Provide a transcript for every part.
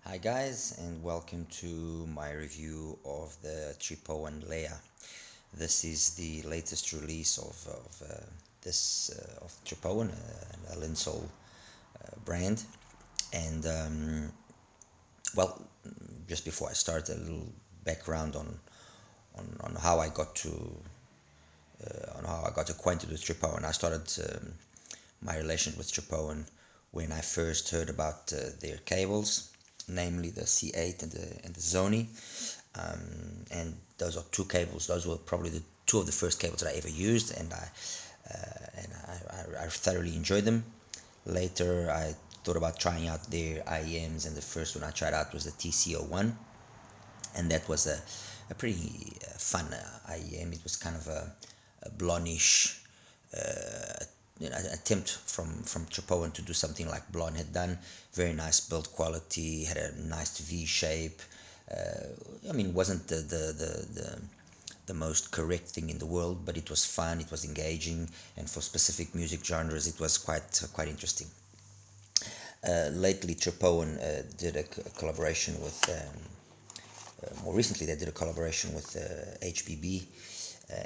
Hi guys, and welcome to my review of the TRIPOWIN Leá. This is the latest release of TRIPOWIN, a Linsol brand. And well, just before I start, a little background on how I got to on how I got acquainted with TRIPOWIN. I started my relation with TRIPOWIN when I first heard about their cables, namely the C8 and the Zoni. And those are two cables. Those were probably the two of the first cables that I ever used, and I thoroughly enjoyed them. Later, I thought about trying out their IEMs, and the first one I tried out was the TC01, and that was a pretty fun IEM. It was kind of a blondish attempt from TRIPOWIN to do something like Blon had done. Very nice build quality, had a nice V shape. I mean, it wasn't the most correct thing in the world, but it was fun, it was engaging, and for specific music genres, it was quite interesting. Lately, TRIPOWIN did a collaboration with, more recently, they did a collaboration with HBB,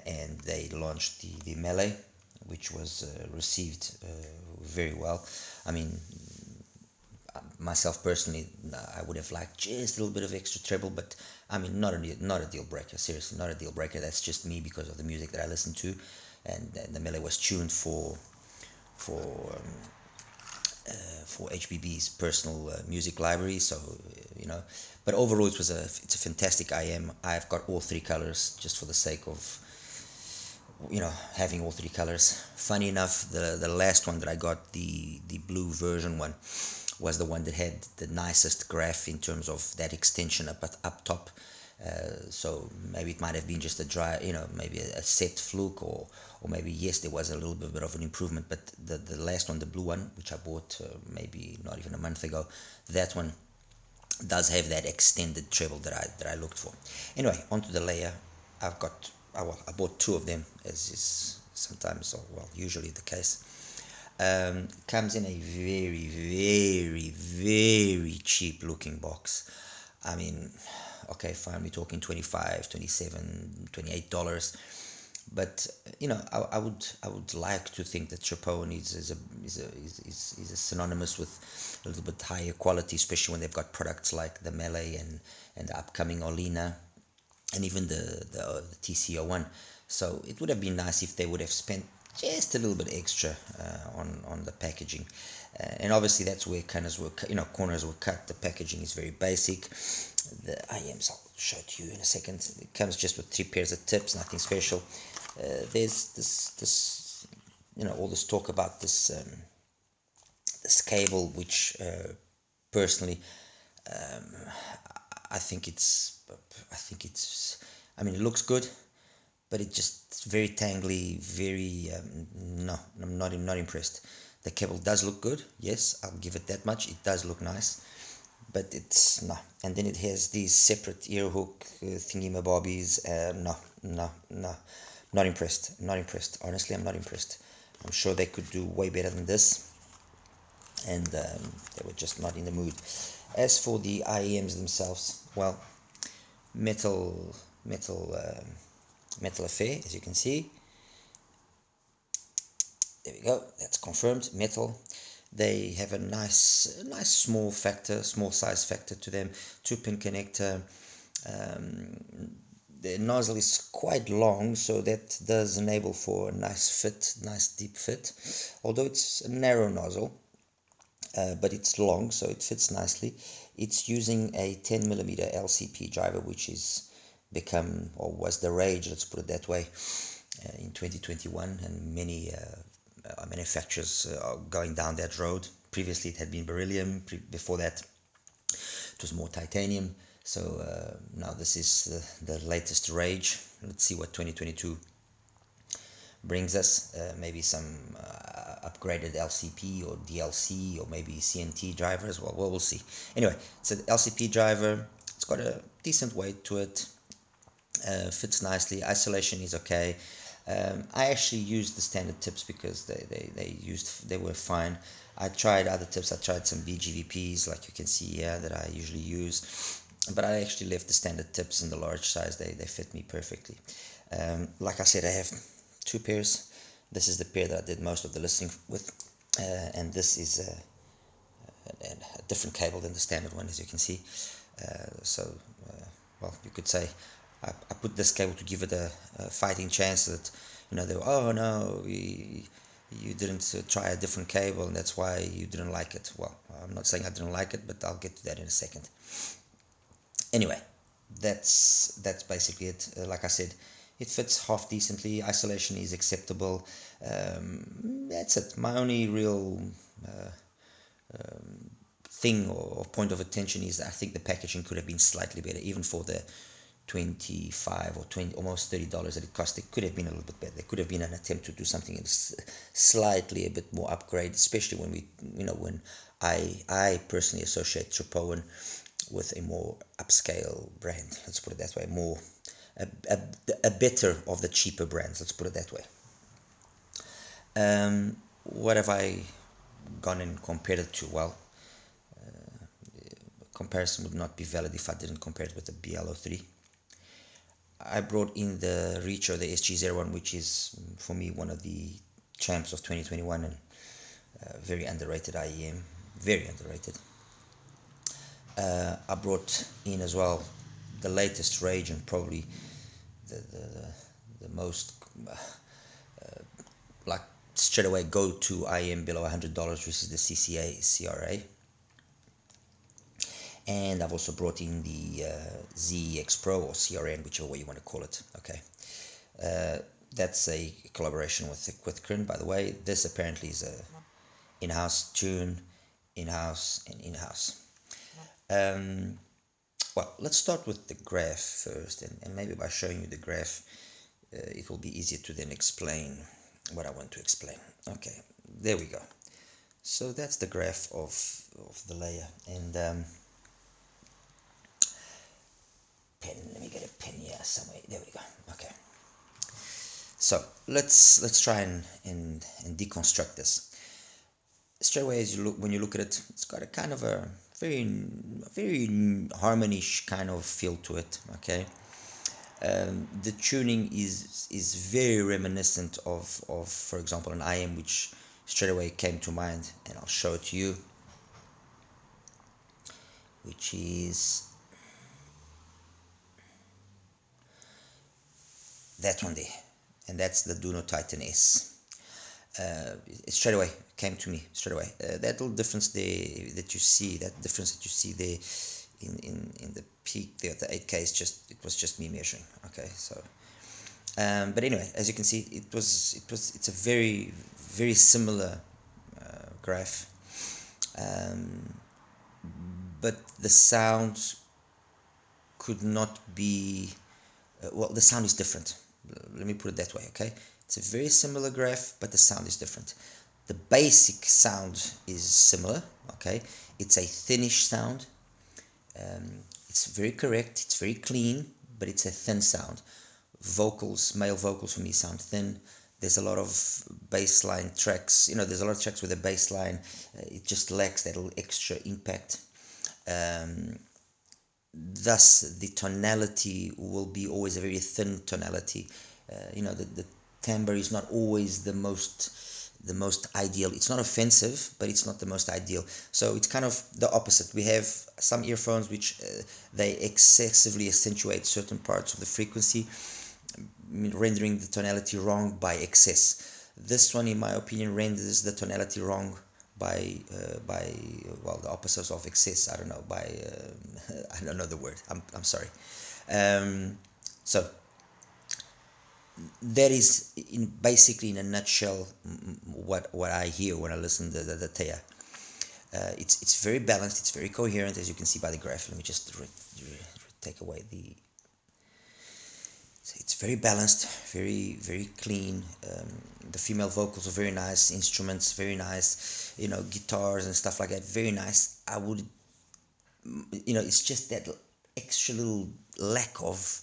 and they launched the Mele, which was received very well. I mean, myself personally, I would have liked just a little bit of extra treble, but I mean, not a deal breaker. Seriously, not a deal breaker. That's just me because of the music that I listen to, and the Mele was tuned for HBB's personal music library. So but overall, it's a fantastic IM. I've got all three colors just for the sake of having all three colors. Funny enough, the last one that I got, the blue version one, was the one that had the nicest graph in terms of that extension up top. So maybe it might have been just a dry, maybe a set fluke, or maybe yes, there was a little bit of an improvement. But the last one, the blue one, which I bought maybe not even a month ago, that one does have that extended treble that I looked for. Anyway, onto the Leá. I've got I bought two of them, as is sometimes, or well, usually the case. Comes in a very, very, very cheap looking box. I mean, okay, fine, we're talking 25, 27, $28, but I would like to think that TRIPOWIN is synonymous with a little bit higher quality, especially when they've got products like the Mele and the upcoming Olina, and even the TC01. So it would have been nice if they would have spent just a little bit extra on the packaging, and obviously that's where corners were cut. The packaging is very basic. The IMs, I'll show it to you in a second. It comes just with 3 pairs of tips, nothing special. There's this all this talk about this cable, which personally, I think it's I mean, it looks good, but it's very tangly, very no, I'm not impressed. The cable does look good, yes, I'll give it that much. It does look nice, but it's no. And then it has these separate ear hook thingy-mabobbies. No, not impressed. Honestly, I'm not impressed. I'm sure they could do way better than this, and they were just not in the mood. As for the IEMs themselves, well, metal affair, as you can see. There we go, that's confirmed, metal. They have a nice small size factor to them. 2-pin connector. The nozzle is quite long, so that does enable for a nice deep fit, although it's a narrow nozzle. But it's long, so it fits nicely. It's using a 10mm LCP driver, which is become, or was the rage, let's put it that way, in 2021, and many manufacturers are going down that road. Previously it had been beryllium, before that it was more titanium, so now this is the latest rage. Let's see what 2022 brings us. Maybe some upgraded LCP or DLC, or maybe CNT drivers. Well, we'll see. Anyway, it's an LCP driver. It's got a decent weight to it. Fits nicely. Isolation is okay. I actually used the standard tips because they were fine. I tried other tips. I tried some BGVPs, like you can see here, that I usually use, but I actually left the standard tips in the large size. They fit me perfectly. Like I said, I have two pairs. This is the pair that I did most of the listening with, and this is a different cable than the standard one, as you can see. Well, you could say I put this cable to give it a fighting chance that, they were, oh no, you didn't try a different cable and that's why you didn't like it. Well, I'm not saying I didn't like it, but I'll get to that in a second. Anyway, that's basically it. Like I said, it fits half decently. Isolation is acceptable. That's it. My only real thing or point of attention is I think the packaging could have been slightly better, even for the 25 or 20, almost $30 that it cost. It could have been a little bit better. There could have been an attempt to do something slightly a bit more upgrade, especially when when I personally associate TRIPOWIN with a more upscale brand. Let's put it that way. More a better of the cheaper brands. Let's put it that way. What have I gone and compared it to? Well, comparison would not be valid if I didn't compare it with the BL03. I brought in the Richo, the SG01, which is for me one of the champs of 2021 and very underrated IEM, very underrated. I brought in as well the latest Rage and probably the most like straight away go to IEM below $100, which is the CCA CRA. And I've also brought in the ZEX Pro or CRN, whichever way you want to call it. Okay, that's a collaboration with Kryn, by the way. This apparently is a in-house tune, in-house and in-house. Well, let's start with the graph first, and maybe by showing you the graph, it will be easier to then explain what I want to explain. Okay, there we go. So that's the graph of the layer, and pen. Let me get a pen here somewhere. There we go. Okay. So let's try and deconstruct this. Straight away, when you look at it, it's got a kind of a very harmonish kind of feel to it. Okay. The tuning is very reminiscent of for example an IM, which straight away came to mind, and I'll show it to you, which is that one there, and that's the Duno Titan S. It straight away came to me straight away. That little difference there that you see, there in the peak there, the 8K it was just me measuring. Okay, so but anyway, as you can see, it's a very similar graph, but the sound could not be well, the sound is different. Let me put it that way. Okay, it's a very similar graph, but the sound is different. The basic sound is similar. Okay, it's a thinnish sound. It's very correct, it's very clean, but it's a thin sound. Vocals, male vocals for me sound thin. There's a lot of bass line tracks, there's a lot of tracks with a bass line, it just lacks that little extra impact. Thus, the tonality will be always a very thin tonality. The timbre is not always the most ideal. It's not offensive, but it's not the most ideal. So it's kind of the opposite. We have some earphones which they excessively accentuate certain parts of the frequency, rendering the tonality wrong by excess. This one, in my opinion, renders the tonality wrong by well, the opposite of excess. I don't know, I don't know the word. I'm sorry. So that is basically in a nutshell what I hear when I listen to the Teia. It's very balanced, it's very coherent, as you can see by the graph. Let me just take away the. So it's very balanced, very clean. The female vocals are very nice, instruments very nice, guitars and stuff like that, very nice. I would, it's just that extra little lack of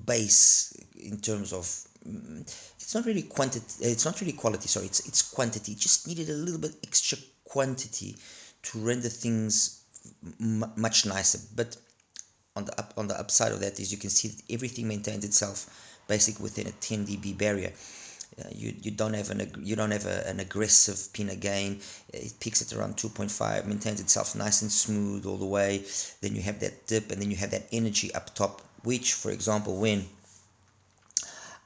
bass in terms of it's not really quantity, it's not really quality, sorry, it's quantity. It just needed a little bit extra quantity to render things much nicer. But on the upside of that is you can see that everything maintains itself basically within a 10 dB barrier. You don't have an aggressive pinna gain. It peaks at around 2.5, maintains itself nice and smooth all the way. Then you have that dip, and then you have that energy up top, which, for example, when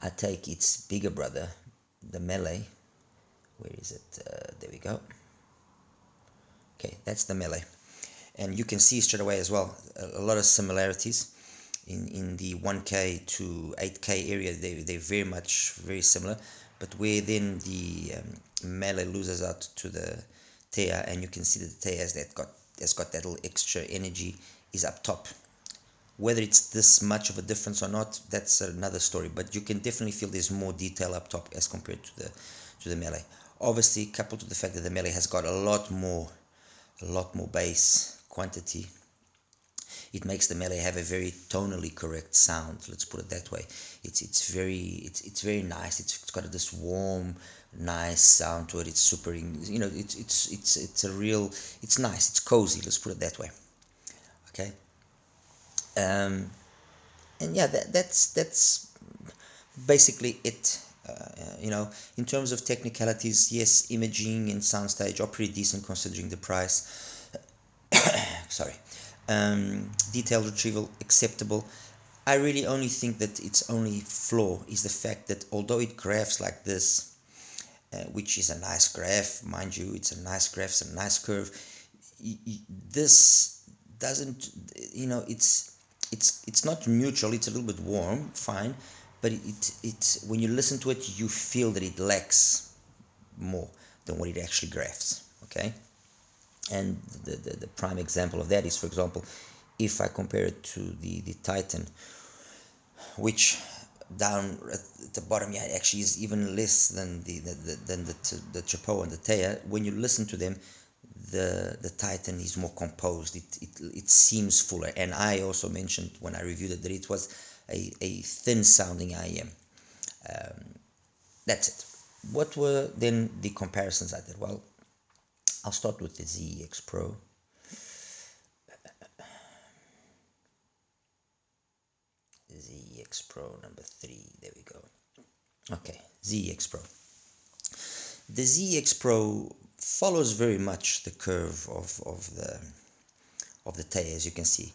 I take its bigger brother, the Mele, where is it? There we go. Okay, that's the Mele, and you can see straight away as well a lot of similarities in the 1K to 8K area. They're very similar, but where then the Mele loses out to the Teya, and you can see that the Teya has got that little extra energy is up top. Whether it's this much of a difference or not, that's another story, but you can definitely feel there's more detail up top as compared to the Mele. Obviously, coupled with the fact that the Mele has got a lot more bass quantity, it makes the Mele have a very tonally correct sound. Let's put it that way. It's very nice. It's got this warm, nice sound to it. It's super, it's a real, it's nice. It's cozy. Let's put it that way. Okay. And yeah, that's basically it. In terms of technicalities, yes, imaging and soundstage are pretty decent considering the price. Sorry. Detailed retrieval, acceptable. I really only think that its only flaw is the fact that although it graphs like this, which is a nice graph, mind you, it's a nice graph, it's a nice curve, this doesn't, it's not neutral, it's a little bit warm, fine, but it when you listen to it, you feel that it lacks more than what it actually graphs, okay? And the prime example of that is, for example, if I compare it to the Titan, which down at the bottom, yeah, it actually is even less than the TRIPOWIN and the Teya. When you listen to them, the Titan is more composed. It seems fuller. And I also mentioned when I reviewed it that it was a thin sounding IEM. That's it. What were then the comparisons I did? Well, I'll start with the ZEX Pro. ZEX Pro number 3, there we go. Okay, ZEX Pro. The ZEX Pro follows very much the curve of the Teya, as you can see.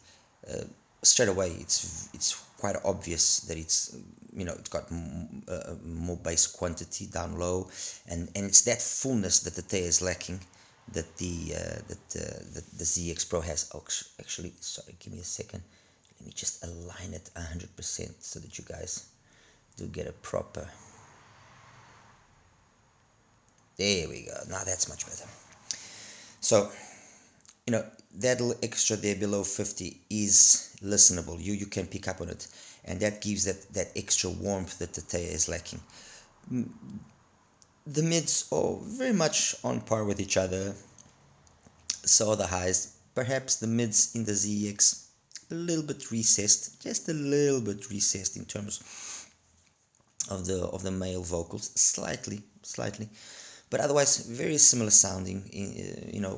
Straight away, it's quite obvious that it's it's got more bass quantity down low, and it's that fullness that the Teya is lacking, that the ZEX Pro has. Oh, actually, sorry, give me a second. Let me just align it 100% so that you guys do get a proper. There we go. Now that's much better. So, that little extra there below 50 is listenable. You can pick up on it, and that gives that extra warmth that the Teya is lacking. The mids are very much on par with each other. So are the highs. Perhaps the mids in the ZEX a little bit recessed, just a little bit recessed in terms of the male vocals, slightly, but otherwise very similar sounding.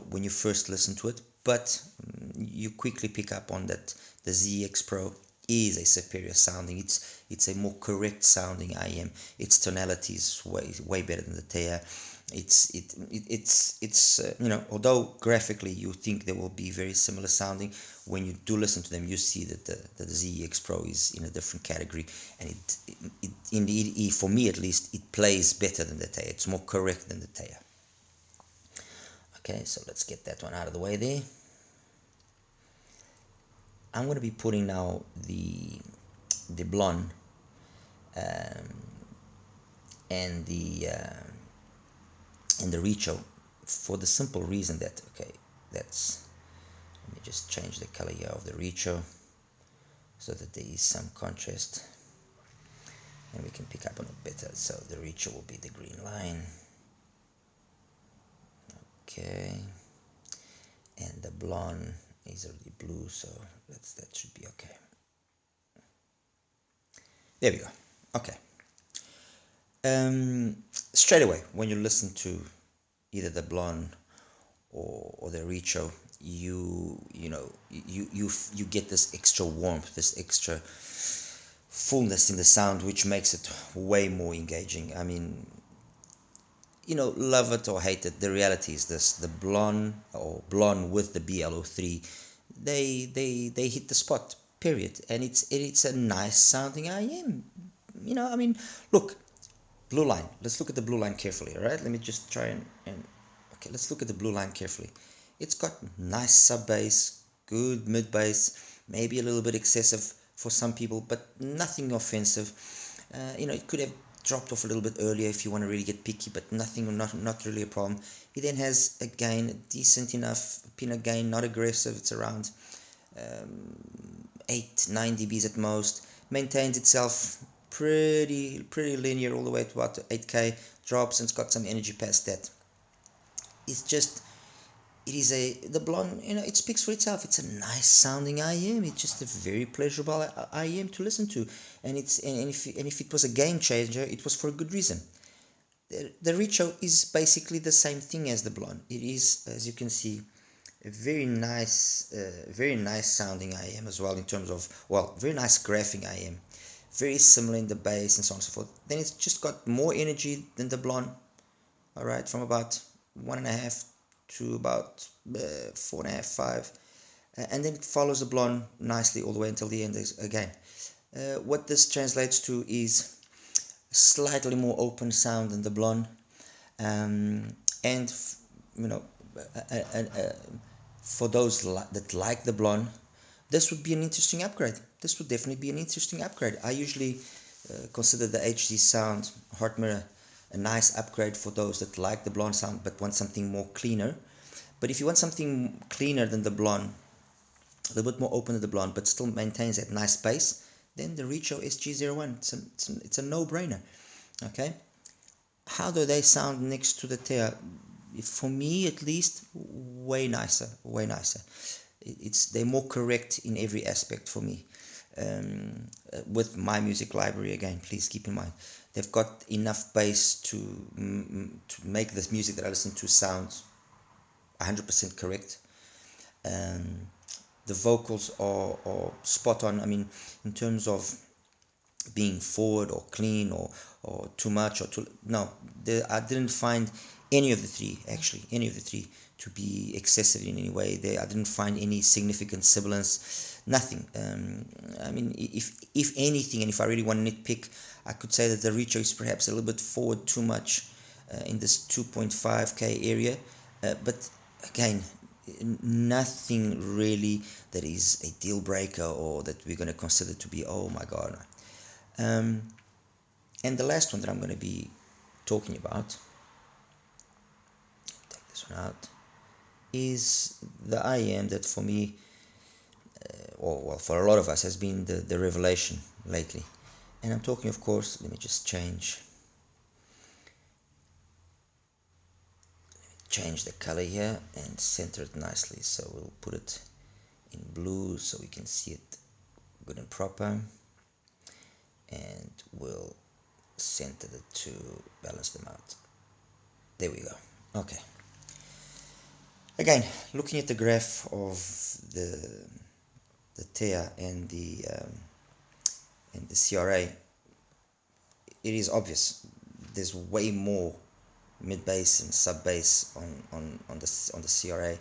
When you first listen to it, but you quickly pick up on that the ZEX Pro is a superior sounding. It's a more correct sounding IEM. Its tonality is way better than the Teya. It's although graphically you think they will be very similar sounding, when you do listen to them, you see that the ZEX Pro is in a different category, and it indeed, for me at least, it plays better than the Teya. It's more correct than the Teya. Okay, so let's get that one out of the way there. I'm going to be putting now the Blon and the Richo, for the simple reason that, okay, let me just change the color here of the Richo so that there is some contrast and we can pick up on it better. So the Richo will be the green line, okay, and the Blon is already blue, so that should be okay. There we go. Okay. Straight away, when you listen to either the Blon or the Richo, you get this extra warmth, this extra fullness in the sound, which makes it way more engaging. I mean, love it or hate it, the reality is this: the Blon with the BLO3, they hit the spot. Period. And it's a nice sounding IM. I mean, look, blue line. Let's look at the blue line carefully. All right. Let me just try and okay. Let's look at the blue line carefully. It's got nice sub bass, good mid bass, maybe a little bit excessive for some people, but nothing offensive. It could have dropped off a little bit earlier if you want to really get picky, but not really a problem. It then has a gain, decent enough peanut gain, not aggressive. It's around 8-9 dBs at most. Maintains itself pretty linear all the way to about 8K. Drops and it's got some energy past that. It's just, the Blon, it speaks for itself. It's a nice sounding IM. It's just a very pleasurable IM to listen to, and if it was a game changer, it was for a good reason. The Richo is basically the same thing as the Blon. It is, as you can see, a very nice sounding IM as well, in terms of, well, very nice graphing IM, very similar in the bass and so on and so forth. Then it's just got more energy than the Blon. All right, from about 1.5 to about 4.5, 5, and then it follows the Blon nicely all the way until the end again. What this translates to is slightly more open sound than the Blon, and for those that like the Blon, this would be an interesting upgrade. This would definitely be an interesting upgrade. I usually consider the HD sound Heart Mirror a nice upgrade for those that like the Blon sound but want something more cleaner. But if you want something cleaner than the Blon, a little bit more open than the Blon, but still maintains that nice bass, then the Richo SG01, it's a no-brainer. Okay, how do they sound next to the TEA? For me, at least, way nicer. They're more correct in every aspect for me. With my music library, again, please keep in mind, they've got enough bass to make this music that I listen to sound 100% correct. The vocals are spot on. I mean, in terms of being forward or clean or too much or too, no, I didn't find any of the three to be excessive in any way. I didn't find any significant sibilance, nothing. I mean, if anything, and if I really want to nitpick, I could say that the Richo is perhaps a little bit forward too much in this 2.5K area, but again, nothing really that is a deal breaker or that we're going to consider to be, oh my god. And the last one that I'm going to be talking about, take this one out, is the IM that for me, or well, for a lot of us, has been the revelation lately. And I'm talking, of course, let me just change the color here and center it nicely. So we'll put it in blue so we can see it good and proper, and we'll center the two, balance them out. There we go. Okay, again, looking at the graph of the TEA and the CRA, it is obvious there's way more mid bass and sub bass on the CRA,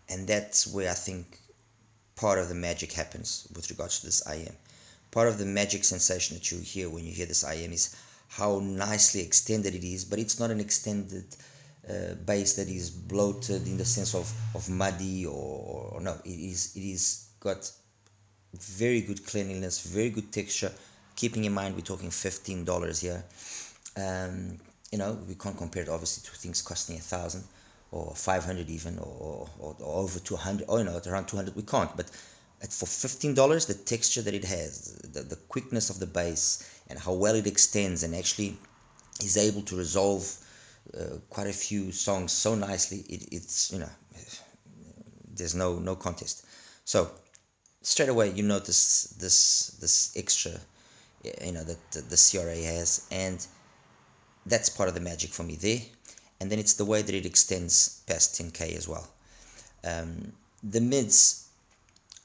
and that's where I think part of the magic happens with regards to this IM. Part of the magic sensation that you hear when you hear this IM is how nicely extended it is, but it's not an extended bass that is bloated in the sense of muddy or no, it is got very good cleanliness, very good texture, keeping in mind we're talking $15 here. We can't compare it obviously to things costing 1,000 or 500 even, or over 200, or it's around 200. We can't, but for $15, the texture that it has, the quickness of the bass, and how well it extends and actually is able to resolve quite a few songs so nicely, it's there's no contest. So straight away you notice this extra you know, that the CRA has, and that's part of the magic for me there. And then it's the way that it extends past 10k as well. The mids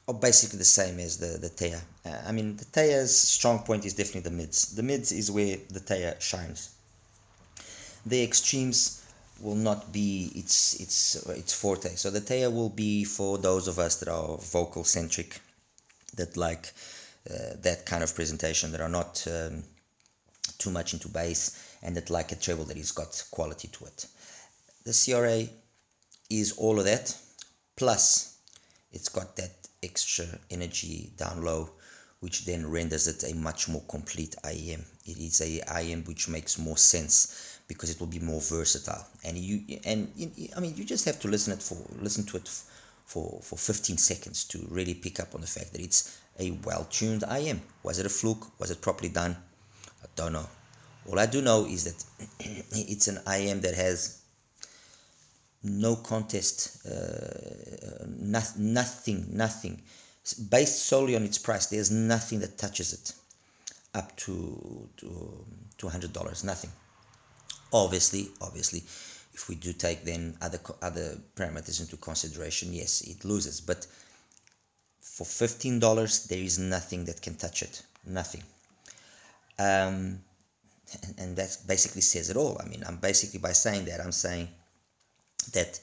are basically the same as the Taya. I mean, the Taya's strong point is definitely the mids. The mids is where the Taya shines. The extremes will not be its forte. So the Taya will be for those of us that are vocal centric, that like that kind of presentation, that are not too much into bass, and that like a treble that has got quality to it. The CRA is all of that, plus it's got that extra energy down low, which then renders it a much more complete IEM. It is a IEM which makes more sense because it will be more versatile. And I mean, you just have to listen to it for 15 seconds to really pick up on the fact that it's a well-tuned IEM. Was it a fluke? Was it properly done? I don't know. All I do know is that it's an IEM that has no contest, nothing. Based solely on its price, there's nothing that touches it up to $100. Nothing. Obviously, if we do take then other parameters into consideration, yes, it loses. But for $15, there is nothing that can touch it. Nothing. And that basically says it all. I mean, I'm basically, by saying that, I'm saying that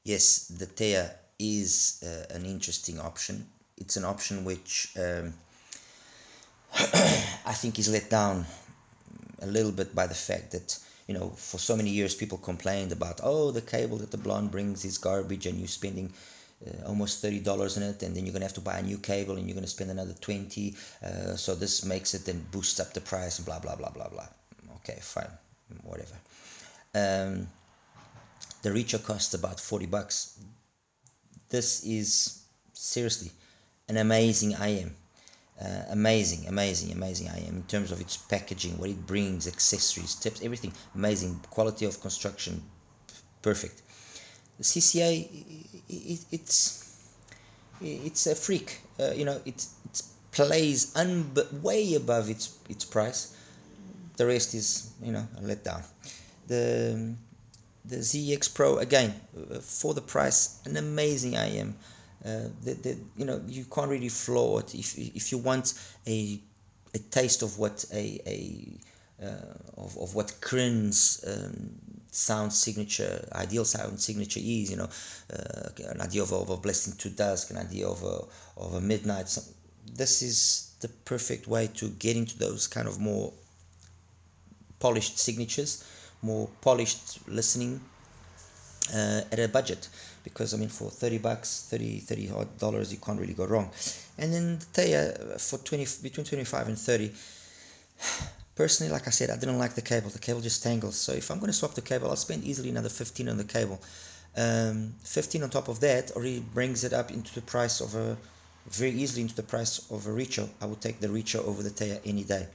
yes, the Taya is an interesting option. It's an option which I think is let down a little bit by the fact that, you know, for so many years people complained about, oh, the cable that the Blon brings is garbage, and you're spending almost $30 in it, and then you're gonna have to buy a new cable, and you're gonna spend another 20. So this makes it, then boosts up the price, and blah blah blah blah blah. Okay, fine, whatever. The Richo costs about $40. This is seriously an amazing IM. Amazing IM in terms of its packaging, what it brings, accessories, tips, everything. Amazing quality of construction, perfect. The CCA, it's a freak. You know, it plays way above its price. The rest is, you know, a letdown. The ZEX Pro, again, for the price, an amazing IM. You know, you can't really flaw it. If you want a taste of what of what Krin's sound signature, ideal sound signature is, you know, an idea of a Blessing to Dusk, an idea of a Midnight. This is the perfect way to get into those kind of more polished signatures, more polished listening at a budget, because I mean, for $30, $30 odd dollars, you can't really go wrong. And then the Taya for between 25 and 30. Personally, like I said, I didn't like the cable. The cable just tangles. So if I'm going to swap the cable, I'll spend easily another 15 on the cable. 15 on top of that already brings it up into the price of very easily into the price of a Richo. I would take the Richo over the Taya any day.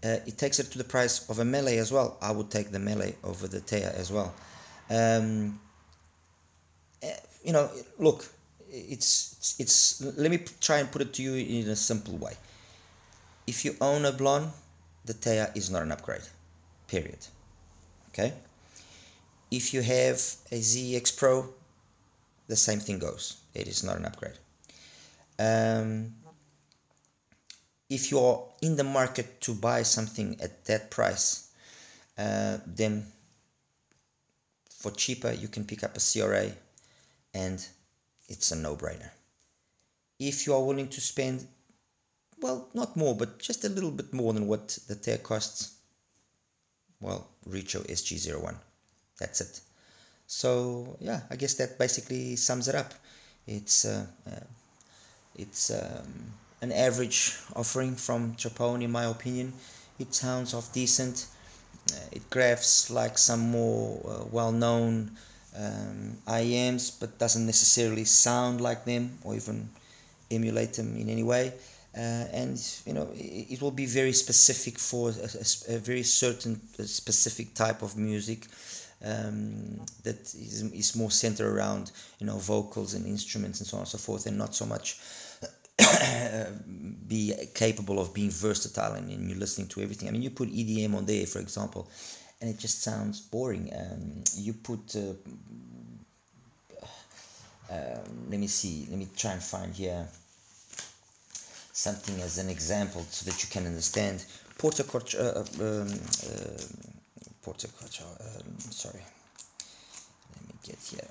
It takes it to the price of a Mele as well. I would take the Mele over the Taya as well. You know, look, it's. Let me try and put it to you in a simple way. If you own a Blon, the Taya is not an upgrade. Period. Okay. If you have a ZEX Pro, the same thing goes. It is not an upgrade. If you're in the market to buy something at that price, then for cheaper you can pick up a CRA, and it's a no-brainer. If you are willing to spend, well, not more, but just a little bit more than what the Taya costs, well, Richo SG01. That's it. So yeah, I guess that basically sums it up. It's an average offering from TRIPOWIN, in my opinion. It sounds off decent. It graphs like some more well-known IEMs, but doesn't necessarily sound like them or even emulate them in any way. And you know, it will be very specific for a very certain specific type of music that is more centered around, you know, vocals and instruments and so on and so forth, and not so much be capable of being versatile and you're listening to everything. I mean, you put EDM on there, for example, and it just sounds boring. You put let me see, let me try and find here something as an example so that you can understand. Sorry, let me get here.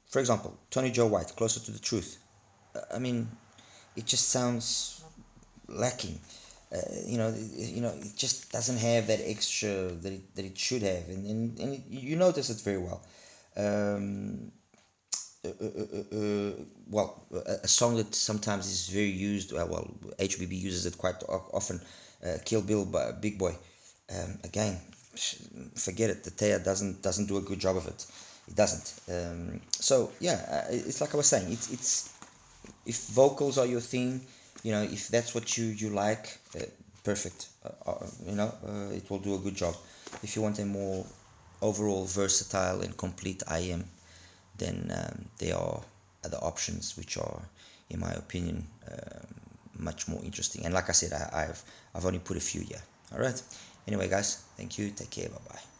For example, Tony Joe White, Closer to the Truth. I mean, it just sounds lacking. It just doesn't have that extra that it should have, and you notice it very well. Well, a song that sometimes is very used. Well, HBB uses it quite often. Kill Bill by Big Boy. Again, forget it. The Taya doesn't do a good job of it. It doesn't. So yeah, it's like I was saying. It's if vocals are your thing, if that's what you like, perfect. It will do a good job. If you want a more overall versatile and complete IM, then there are other options which are, in my opinion, much more interesting. And like I said, I've only put a few here. All right. Anyway, guys, thank you. Take care. Bye bye.